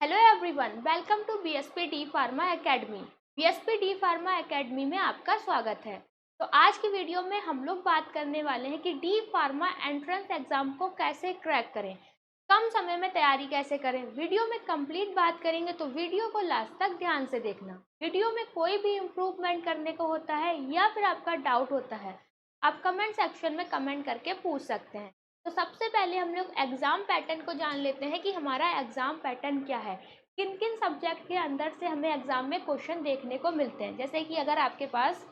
Hello everyone, welcome to BSP pharma academy. BSP pharma academy में आपका स्वागत है। तो आज की वीडियो में हम लोग बात करने वाले हैं कि डी फार्मा एंट्रेंस एग्जाम को कैसे क्रैक करें, कम समय में तैयारी कैसे करें। वीडियो में कंप्लीट बात करेंगे, तो वीडियो को लास्ट तक ध्यान से देखना। वीडियो में कोई भी इम्प्रूवमेंट करने को होता है या फिर आपका डाउट होता है, आप कमेंट सेक्शन में कमेंट करके पूछ सकते हैं। तो सबसे पहले हम लोग एग्ज़ाम पैटर्न को जान लेते हैं कि हमारा एग्ज़ाम पैटर्न क्या है, किन किन सब्जेक्ट के अंदर से हमें एग्ज़ाम में क्वेश्चन देखने को मिलते हैं। जैसे कि अगर आपके पास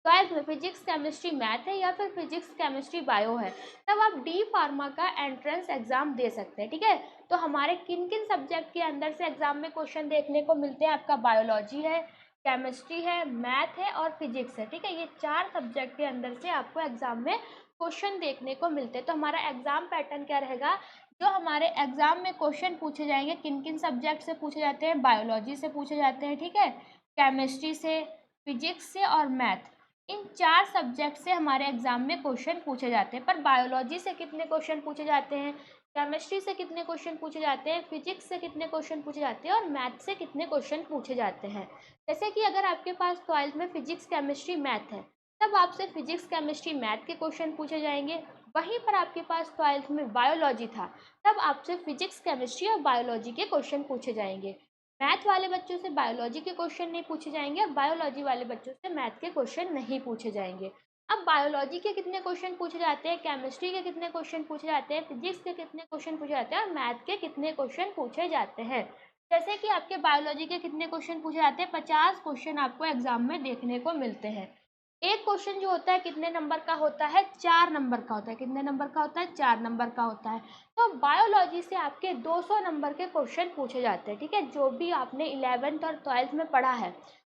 12th में फिजिक्स केमिस्ट्री मैथ है या फिर फिजिक्स केमिस्ट्री बायो है, तब आप डी फार्मा का एंट्रेंस एग्ज़ाम दे सकते हैं। ठीक है, तो हमारे किन किन सब्जेक्ट के अंदर से एग्ज़ाम में क्वेश्चन देखने को मिलते हैं, आपका बायोलॉजी है, केमिस्ट्री है, मैथ है और फिजिक्स है। ठीक है, ये 4 सब्जेक्ट के अंदर से आपको एग्ज़ाम में क्वेश्चन देखने को मिलते हैं। तो हमारा एग्ज़ाम पैटर्न क्या रहेगा, जो हमारे एग्ज़ाम में क्वेश्चन पूछे जाएंगे, किन किन सब्जेक्ट से पूछे जाते हैं, बायोलॉजी से पूछे जाते हैं, ठीक है, केमिस्ट्री से, फिजिक्स से और मैथ, इन 4 सब्जेक्ट से हमारे एग्ज़ाम में क्वेश्चन पूछे जाते हैं। पर बायोलॉजी से कितने क्वेश्चन पूछे जाते हैं, केमिस्ट्री से कितने क्वेश्चन पूछे जाते हैं, फिजिक्स से कितने क्वेश्चन पूछे जाते हैं और मैथ से कितने क्वेश्चन पूछे जाते हैं। जैसे कि अगर आपके पास 12th में फिजिक्स केमिस्ट्री मैथ है, तब आपसे फिजिक्स केमिस्ट्री मैथ के क्वेश्चन पूछे जाएंगे। वहीं पर आपके पास 12th में बायोलॉजी था, तब आपसे फिजिक्स केमिस्ट्री और बायोलॉजी के क्वेश्चन पूछे जाएंगे। मैथ वाले बच्चों से बायोलॉजी के क्वेश्चन नहीं पूछे जाएंगे और बायोलॉजी वाले बच्चों से मैथ के क्वेश्चन नहीं पूछे जाएंगे। अब बायोलॉजी के कितने क्वेश्चन पूछे जाते हैं, केमिस्ट्री के कितने क्वेश्चन पूछे जाते हैं, फिजिक्स के कितने क्वेश्चन पूछे जाते हैं और मैथ के कितने क्वेश्चन पूछे जाते हैं। जैसे कि आपके बायोलॉजी के कितने क्वेश्चन पूछे जाते हैं, 50 क्वेश्चन आपको एग्जाम में देखने को मिलते हैं। एक क्वेश्चन जो होता है कितने नंबर का होता है, 4 नंबर का होता है। कितने नंबर का होता है, 4 नंबर का होता है। तो बायोलॉजी से आपके 200 नंबर के क्वेश्चन पूछे जाते हैं। ठीक है, जो भी आपने 11th और 12th में पढ़ा है,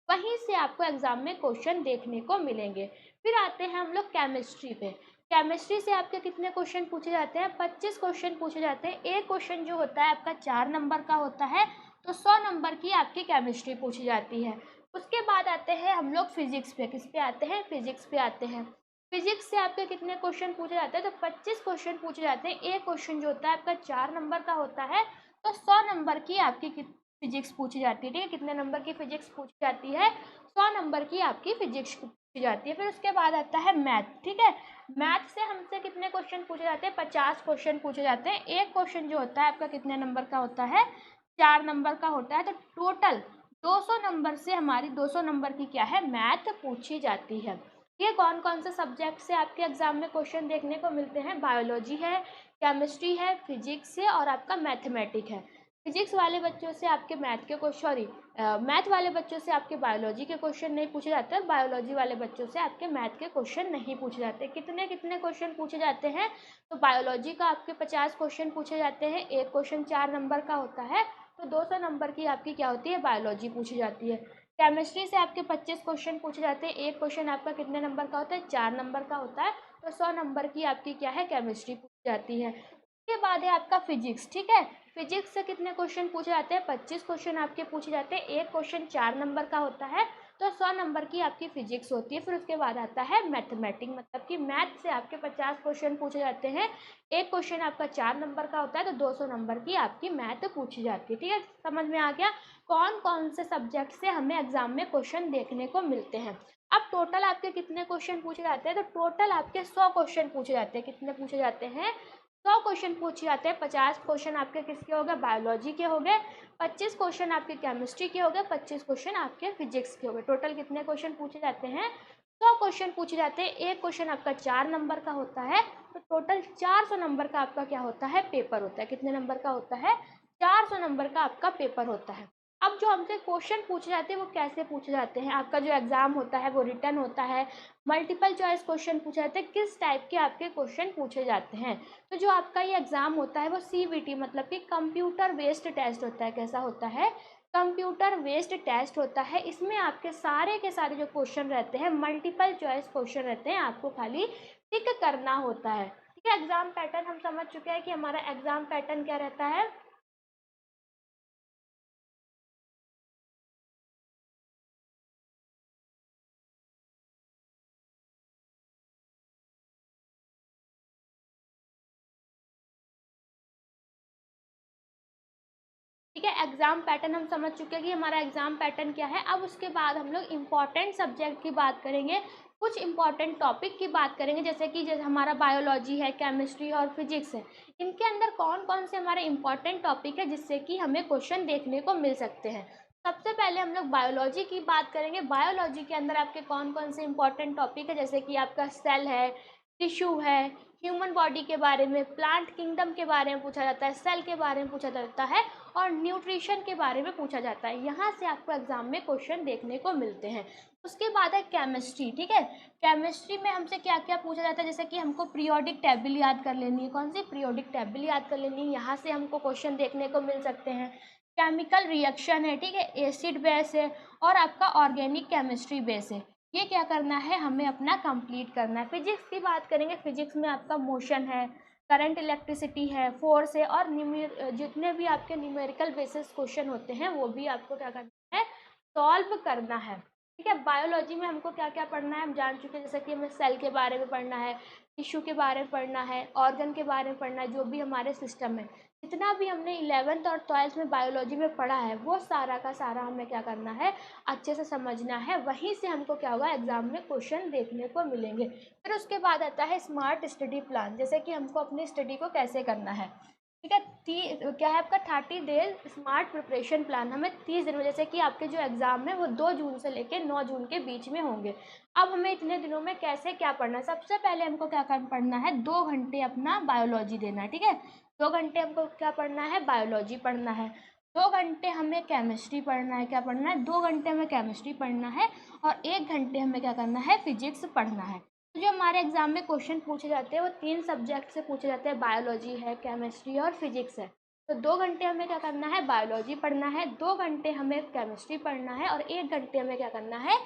वहीं से आपको एग्जाम में क्वेश्चन देखने को मिलेंगे। फिर आते हैं हम लोग केमिस्ट्री पे। केमिस्ट्री से आपके कितने क्वेश्चन पूछे जाते हैं, 25 क्वेश्चन पूछे जाते हैं। एक क्वेश्चन जो होता है आपका 4 नंबर का होता है, तो 100 नंबर की आपकी केमिस्ट्री पूछी जाती है। उसके बाद आते हैं हम लोग फिजिक्स पे। किस पे आते हैं, फिजिक्स पे आते हैं। फिजिक्स से आपके कितने क्वेश्चन पूछे जाते हैं, तो 25 क्वेश्चन पूछे जाते हैं। एक क्वेश्चन जो होता है आपका 4 नंबर का होता है, तो 100 नंबर की आपकी फिजिक्स पूछी जाती है। ठीक है, कितने नंबर की फिजिक्स पूछी जाती है, 100 नंबर की आपकी फिजिक्स पूछी जाती है। फिर उसके बाद आता है मैथ। ठीक है, मैथ से हमसे कितने क्वेश्चन पूछे जाते हैं, 50 क्वेश्चन पूछे जाते हैं। एक क्वेश्चन जो होता है आपका कितने नंबर का होता है, 4 नंबर का होता है। तो टोटल 200 नंबर से हमारी 200 नंबर की क्या है, मैथ पूछी जाती है। ये कौन कौन से सब्जेक्ट से आपके एग्जाम में क्वेश्चन देखने को मिलते हैं, बायोलॉजी है, केमिस्ट्री है, फिजिक्स है और आपका मैथमेटिक है। फिजिक्स वाले बच्चों से आपके मैथ के क्वेश्चन, सॉरी, मैथ वाले बच्चों से आपके बायोलॉजी के क्वेश्चन नहीं पूछे जाते और बायोलॉजी वाले बच्चों से आपके मैथ के क्वेश्चन नहीं पूछे जाते। कितने कितने क्वेश्चन पूछे जाते हैं, तो बायोलॉजी का आपके 50 क्वेश्चन पूछे जाते हैं। एक क्वेश्चन 4 नंबर का होता है, तो 200 नंबर की आपकी क्या होती है, बायोलॉजी पूछी जाती है। केमिस्ट्री से आपके 25 क्वेश्चन पूछे जाते हैं। एक क्वेश्चन आपका कितने नंबर का होता है, 4 नंबर का होता है, तो 100 नंबर की आपकी क्या है, केमिस्ट्री पूछी जाती है। उसके बाद है आपका फिजिक्स। ठीक है, फिजिक्स से कितने क्वेश्चन पूछे जाते हैं, 25 क्वेश्चन आपके पूछे जाते हैं। एक क्वेश्चन 4 नंबर का होता है, तो 100 नंबर की आपकी फिजिक्स होती है। फिर उसके बाद आता है मैथमेटिक्स, मतलब कि मैथ से आपके 50 क्वेश्चन पूछे जाते हैं। एक क्वेश्चन आपका 4 नंबर का होता है, तो 200 नंबर की आपकी मैथ पूछी जाती है। ठीक है, समझ में आ गया कौन कौन से सब्जेक्ट से हमें एग्जाम में क्वेश्चन देखने को मिलते हैं। अब टोटल आपके कितने क्वेश्चन पूछे जाते हैं, तो टोटल आपके 100 क्वेश्चन पूछे जाते हैं। कितने पूछे जाते हैं, 100 क्वेश्चन पूछे जाते हैं। 50 क्वेश्चन आपके किसके हो गए, बायोलॉजी के हो गए, 25 क्वेश्चन आपके केमिस्ट्री के हो गए, 25 क्वेश्चन आपके फिजिक्स के हो गए। टोटल कितने क्वेश्चन पूछे जाते हैं, 100 क्वेश्चन पूछे जाते हैं। एक क्वेश्चन आपका 4 नंबर का होता है, तो टोटल 400 नंबर का आपका क्या होता है, पेपर होता है। कितने नंबर का होता है, 400 नंबर का आपका पेपर होता है। अब जो हमसे क्वेश्चन पूछे जाते हैं वो कैसे पूछे जाते हैं, आपका जो एग्जाम होता है वो रिटन होता है, मल्टीपल चॉइस क्वेश्चन पूछे जाते हैं, किस टाइप के आपके क्वेश्चन पूछे जाते हैं। तो जो आपका ये एग्जाम होता है वो सीबीटी मतलब कि कंप्यूटर बेस्ड टेस्ट होता है। कैसा होता है, कंप्यूटर बेस्ड टेस्ट होता है। इसमें आपके सारे के सारे जो क्वेश्चन रहते हैं मल्टीपल चॉइस क्वेश्चन रहते हैं, आपको खाली टिक करना होता है। ठीक है, एग्जाम पैटर्न हम समझ चुके हैं कि हमारा एग्जाम पैटर्न क्या रहता है। ठीक है। एग्जाम पैटर्न हम समझ चुके हैं कि हमारा एग्जाम पैटर्न क्या है। अब उसके बाद हम लोग इम्पॉर्टेंट सब्जेक्ट की बात करेंगे, कुछ इंपॉर्टेंट टॉपिक की बात करेंगे, जैसे हमारा बायोलॉजी है, केमिस्ट्री और फिजिक्स है। इनके अंदर कौन कौन से हमारे इंपॉर्टेंट टॉपिक है जिससे कि हमें क्वेश्चन देखने को मिल सकते हैं। सबसे पहले हम लोग बायोलॉजी की बात करेंगे। बायोलॉजी के अंदर आपके कौन कौन से इंपॉर्टेंट टॉपिक है, जैसे कि आपका सेल है, टिश्यू है, ह्यूमन बॉडी के बारे में, प्लांट किंगडम के बारे में पूछा जाता है, सेल के बारे में पूछा जाता है और न्यूट्रिशन के बारे में पूछा जाता है। यहाँ से आपको एग्जाम में क्वेश्चन देखने को मिलते हैं। उसके बाद है केमिस्ट्री। ठीक है, केमिस्ट्री में हमसे क्या क्या पूछा जाता है, जैसे कि हमको पीरियोडिक टेबल याद कर लेनी है। कौन सी? पीरियोडिक टेबल याद कर लेनी है, यहाँ से हमको क्वेश्चन देखने को मिल सकते हैं। केमिकल रिएक्शन है, ठीक है, एसिड बेस है और आपका ऑर्गेनिक केमिस्ट्री बेस है। ये क्या करना है, हमें अपना कंप्लीट करना है। फिजिक्स की बात करेंगे, फिजिक्स में आपका मोशन है, करंट, इलेक्ट्रिसिटी है, फोर्स है और जितने भी आपके न्यूमेरिकल बेसिस क्वेश्चन होते हैं वो भी आपको क्या करना है, सॉल्व करना है। ठीक है, बायोलॉजी में हमको क्या क्या पढ़ना है हम जान चुके हैं, जैसे कि हमें सेल के बारे में पढ़ना है, टिश्यू के बारे में पढ़ना है, ऑर्गन के बारे में पढ़ना है, जो भी हमारे सिस्टम है। जितना भी हमने 11th और 12th में बायोलॉजी में पढ़ा है वो सारा का सारा हमें क्या करना है, अच्छे से समझना है। वहीं से हमको क्या होगा, एग्जाम में क्वेश्चन देखने को मिलेंगे। फिर उसके बाद आता है स्मार्ट स्टडी प्लान, जैसे कि हमको अपनी स्टडी को कैसे करना है। ठीक है, क्या है आपका 30 डेज स्मार्ट प्रिपरेशन प्लान। हमें 30 दिन में, जैसे कि आपके जो एग्ज़ाम है वो 2 जून से लेकर 9 जून के बीच में होंगे। अब हमें इतने दिनों में कैसे क्या पढ़ना है, सबसे पहले हमको क्या पढ़ना है, 2 घंटे अपना बायोलॉजी देना है। ठीक है, 2 घंटे हमको क्या पढ़ना है, बायोलॉजी पढ़ना है। 2 घंटे हमें केमिस्ट्री पढ़ना है। क्या पढ़ना है, 2 घंटे हमें केमिस्ट्री पढ़ना है और 1 घंटे हमें क्या करना है, फिजिक्स पढ़ना है। तो जो हमारे एग्जाम में क्वेश्चन पूछे जाते हैं वो 3 सब्जेक्ट से पूछे जाते हैं, बायोलॉजी है, केमिस्ट्री और फिजिक्स है। तो 2 घंटे हमें क्या करना है, बायोलॉजी पढ़ना है, 2 घंटे हमें केमिस्ट्री पढ़ना है और 1 घंटे हमें क्या करना है,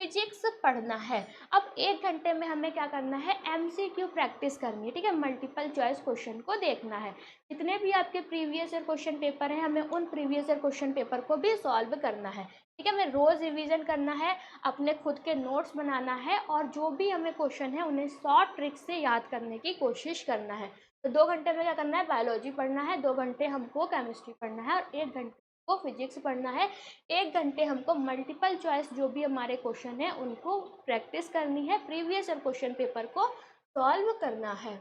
फिजिक्स पढ़ना है। अब 1 घंटे में हमें क्या करना है, एमसीक्यू प्रैक्टिस करनी है। ठीक है, मल्टीपल चॉइस क्वेश्चन को देखना है। जितने भी आपके प्रीवियस ईयर क्वेश्चन पेपर हैं हमें उन प्रीवियस ईयर क्वेश्चन पेपर को भी सॉल्व करना है। ठीक है, हमें रोज़ रिवीजन करना है, अपने खुद के नोट्स बनाना है और जो भी हमें क्वेश्चन है उन्हें शॉर्ट ट्रिक से याद करने की कोशिश करना है। तो 2 घंटे में क्या करना है, बायोलॉजी पढ़ना है, 2 घंटे हमको केमिस्ट्री पढ़ना है और 1 घंटे को फिजिक्स पढ़ना है। 1 घंटे हमको मल्टीपल चॉइस जो भी हमारे क्वेश्चन है उनको प्रैक्टिस करनी है, प्रीवियस ईयर क्वेश्चन पेपर को सॉल्व करना है।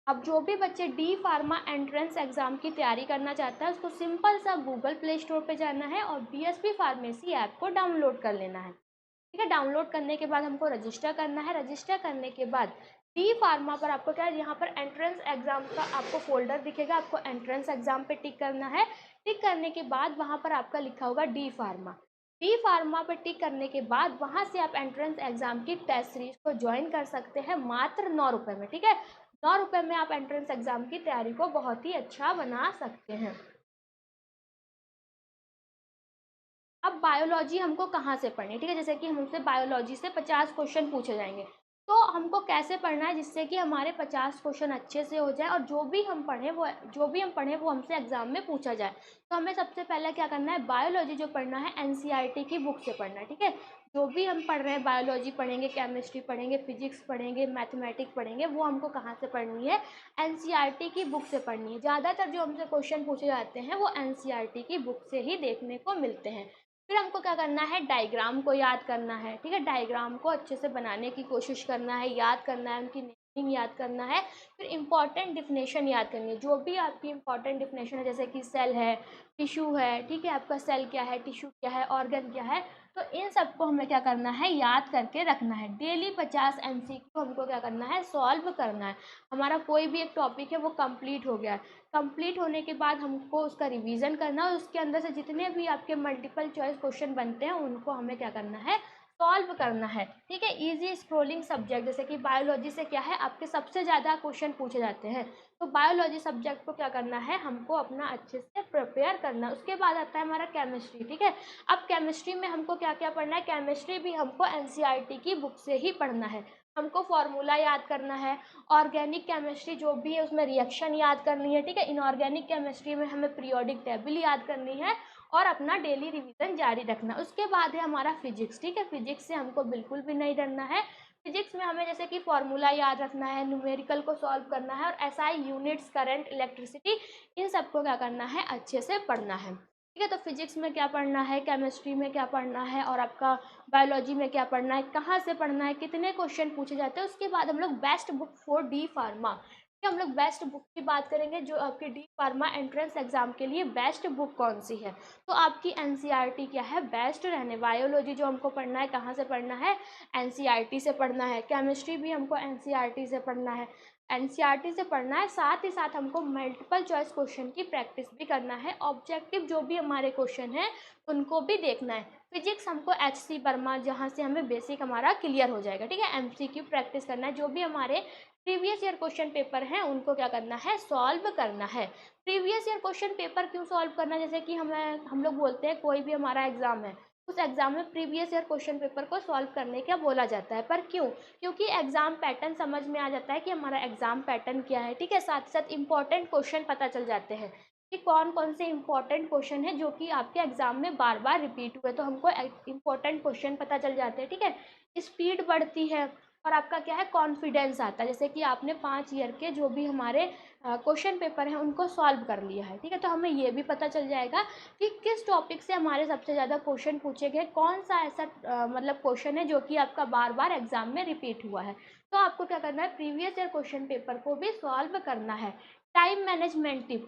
अब जो भी बच्चे डी फार्मा एंट्रेंस एग्जाम की तैयारी करना चाहता है उसको सिंपल सा गूगल प्ले स्टोर पे जाना है और बीएसपी फार्मेसी ऐप को डाउनलोड कर लेना है। ठीक है, डाउनलोड करने के बाद हमको रजिस्टर करना है। रजिस्टर करने के बाद डी फार्मा पर आपको क्या है, यहाँ पर एंट्रेंस एग्जाम का आपको फोल्डर दिखेगा, आपको एंट्रेंस एग्जाम पे टिक करना है। टिक करने के बाद वहाँ पर आपका लिखा होगा डी फार्मा। डी फार्मा पर टिक करने के बाद वहाँ से आप एंट्रेंस एग्जाम की टेस्ट सीरीज को ज्वाइन कर सकते हैं मात्र 9 रुपये में। ठीक है, 9 रुपये में आप एंट्रेंस एग्जाम की तैयारी को बहुत ही अच्छा बना सकते हैं। अब बायोलॉजी हमको कहाँ से पढ़नी है, ठीक है, जैसे कि हमसे बायोलॉजी से 50 क्वेश्चन पूछे जाएंगे। तो हमको कैसे पढ़ना है जिससे कि हमारे 50 क्वेश्चन अच्छे से हो जाए और जो भी हम पढ़ें वो हमसे एग्जाम में पूछा जाए। तो हमें सबसे पहले क्या करना है, बायोलॉजी जो पढ़ना है एनसीईआरटी की बुक से पढ़ना है। ठीक है, जो भी हम पढ़ रहे हैं, बायोलॉजी पढ़ेंगे, केमिस्ट्री पढ़ेंगे, फिजिक्स पढ़ेंगे, मैथमेटिक्स पढ़ेंगे, वो हमको कहाँ से पढ़नी है, एनसीईआरटी की बुक से पढ़नी है। ज़्यादातर जो हमसे क्वेश्चन पूछे जाते हैं वो एनसीईआरटी की बुक से ही देखने को मिलते हैं। फिर हमको क्या करना है, डायग्राम को याद करना है। ठीक है, डायग्राम को अच्छे से बनाने की कोशिश करना है, याद करना है, उनकी मीनिंग याद करना है। फिर इंपॉर्टेंट डिफिनेशन याद करनी है, जो भी आपकी इंपॉर्टेंट डिफिनेशन है, जैसे कि सेल है, टिश्यू है, ठीक है, आपका सेल क्या है, टिश्यू क्या है, ऑर्गन क्या है, तो इन सबको हमें क्या करना है, याद करके रखना है। डेली 50 एमसीक्यू हमको क्या करना है, सॉल्व करना है। हमारा कोई भी एक टॉपिक है वो कंप्लीट हो गया। कंप्लीट होने के बाद हमको उसका रिवीजन करना है और उसके अंदर से जितने भी आपके मल्टीपल चॉइस क्वेश्चन बनते हैं उनको हमें क्या करना है, सॉल्व करना है। ठीक है, इजी स्क्रोलिंग सब्जेक्ट, जैसे कि बायोलॉजी से क्या है, आपके सबसे ज़्यादा क्वेश्चन पूछे जाते हैं। तो बायोलॉजी सब्जेक्ट को क्या करना है, हमको अपना अच्छे से प्रिपेयर करना है। उसके बाद आता है हमारा केमिस्ट्री। ठीक है, अब केमिस्ट्री में हमको क्या क्या पढ़ना है, केमिस्ट्री भी हमको एनसीईआरटी की बुक से ही पढ़ना है। हमको फॉर्मूला याद करना है। ऑर्गेनिक केमिस्ट्री जो भी है उसमें रिएक्शन याद करनी है। ठीक है, इनऑर्गेनिक केमिस्ट्री में हमें पीरियोडिक टेबल याद करनी है और अपना डेली रिवीजन जारी रखना। उसके बाद है हमारा फिजिक्स। ठीक है, फिजिक्स से हमको बिल्कुल भी नहीं डरना है। फिजिक्स में हमें जैसे कि फॉर्मूला याद रखना है, न्यूमेरिकल को सॉल्व करना है और एसआई यूनिट्स, करंट, इलेक्ट्रिसिटी, इन सबको क्या करना है, अच्छे से पढ़ना है। ठीक है, तो फिजिक्स में क्या पढ़ना है, केमिस्ट्री में क्या पढ़ना है और आपका बायोलॉजी में क्या पढ़ना है, कहाँ से पढ़ना है, कितने क्वेश्चन पूछे जाते हैं। उसके बाद हम लोग best book for D pharma, हम लोग बेस्ट बुक की बात करेंगे जो आपके डी फार्मा एंट्रेंस एग्जाम के लिए बेस्ट बुक कौन सी है। तो आपकी एनसीईआरटी क्या है, बेस्ट रहने। बायोलॉजी जो हमको पढ़ना है, कहाँ से पढ़ना है, एनसीईआरटी से पढ़ना है। केमिस्ट्री भी हमको एनसीईआरटी से पढ़ना है, एनसीईआरटी से पढ़ना है। साथ ही साथ हमको मल्टीपल चॉइस क्वेश्चन की प्रैक्टिस भी करना है। ऑब्जेक्टिव जो भी हमारे क्वेश्चन हैं उनको भी देखना है। फिजिक्स हमको एचसी वर्मा, जहाँ से हमें बेसिक हमारा क्लियर हो जाएगा। ठीक है, एमसीक्यू प्रैक्टिस करना है। जो भी हमारे प्रीवियस ईयर क्वेश्चन पेपर हैं उनको क्या करना है, सॉल्व करना है। प्रीवियस ईयर क्वेश्चन पेपर क्यों सॉल्व करना, जैसे कि हम लोग बोलते हैं कोई भी हमारा एग्जाम है, उस एग्जाम में प्रीवियस ईयर क्वेश्चन पेपर को सॉल्व करने का बोला जाता है। पर क्यों, क्योंकि एग्जाम पैटर्न समझ में आ जाता है कि हमारा एग्जाम पैटर्न क्या है। ठीक है, साथ ही साथ इंपॉर्टेंट क्वेश्चन पता चल जाते हैं कि कौन कौन से इंपॉर्टेंट क्वेश्चन है जो कि आपके एग्जाम में बार बार रिपीट हुए, तो हमको इंपॉर्टेंट क्वेश्चन पता चल जाते हैं। ठीक है, स्पीड बढ़ती है और आपका क्या है, कॉन्फिडेंस आता है। जैसे कि आपने 5 ईयर के जो भी हमारे क्वेश्चन पेपर हैं उनको सॉल्व कर लिया है। ठीक है, तो हमें ये भी पता चल जाएगा कि किस टॉपिक से हमारे सबसे ज़्यादा क्वेश्चन पूछे गए, कौन सा ऐसा मतलब क्वेश्चन है जो कि आपका बार बार एग्जाम में रिपीट हुआ है। तो आपको क्या करना है, प्रीवियस ईयर क्वेश्चन पेपर को भी सॉल्व करना है। टाइम मैनेजमेंट टिप,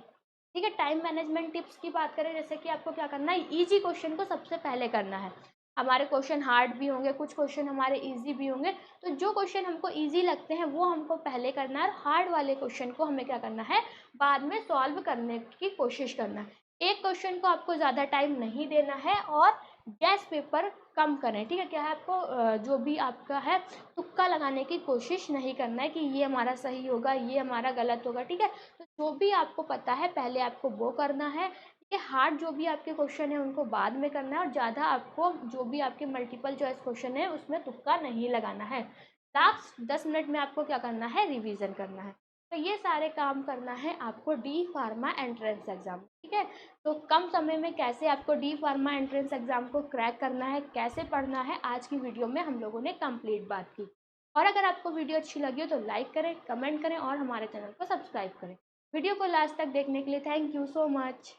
ठीक है, टाइम मैनेजमेंट टिप्स की बात करें, जैसे कि आपको क्या करना है, इजी क्वेश्चन को सबसे पहले करना है। हमारे क्वेश्चन हार्ड भी होंगे, कुछ क्वेश्चन हमारे इजी भी होंगे, तो जो क्वेश्चन हमको इजी लगते हैं वो हमको पहले करना है और हार्ड वाले क्वेश्चन को हमें क्या करना है, बाद में सॉल्व करने की कोशिश करना है। एक क्वेश्चन को आपको ज़्यादा टाइम नहीं देना है और गैस पेपर कम करें। ठीक है, क्या है, आपको जो भी आपका है तुक्का लगाने की कोशिश नहीं करना है कि ये हमारा सही होगा, ये हमारा गलत होगा। ठीक है, तो जो भी आपको पता है पहले आपको वो करना है। ये हार्ड जो भी आपके क्वेश्चन है उनको बाद में करना है और ज़्यादा आपको जो भी आपके मल्टीपल चॉइस क्वेश्चन है उसमें तुक्का नहीं लगाना है। लास्ट 10 मिनट में आपको क्या करना है, रिवीजन करना है। तो ये सारे काम करना है आपको डी फार्मा एंट्रेंस एग्जाम। ठीक है, तो कम समय में कैसे आपको डी फार्मा एंट्रेंस एग्जाम को क्रैक करना है, कैसे पढ़ना है, आज की वीडियो में हम लोगों ने कंप्लीट बात की। और अगर आपको वीडियो अच्छी लगी हो तो लाइक करें, कमेंट करें और हमारे चैनल को सब्सक्राइब करें। वीडियो को लास्ट तक देखने के लिए थैंक यू सो मच।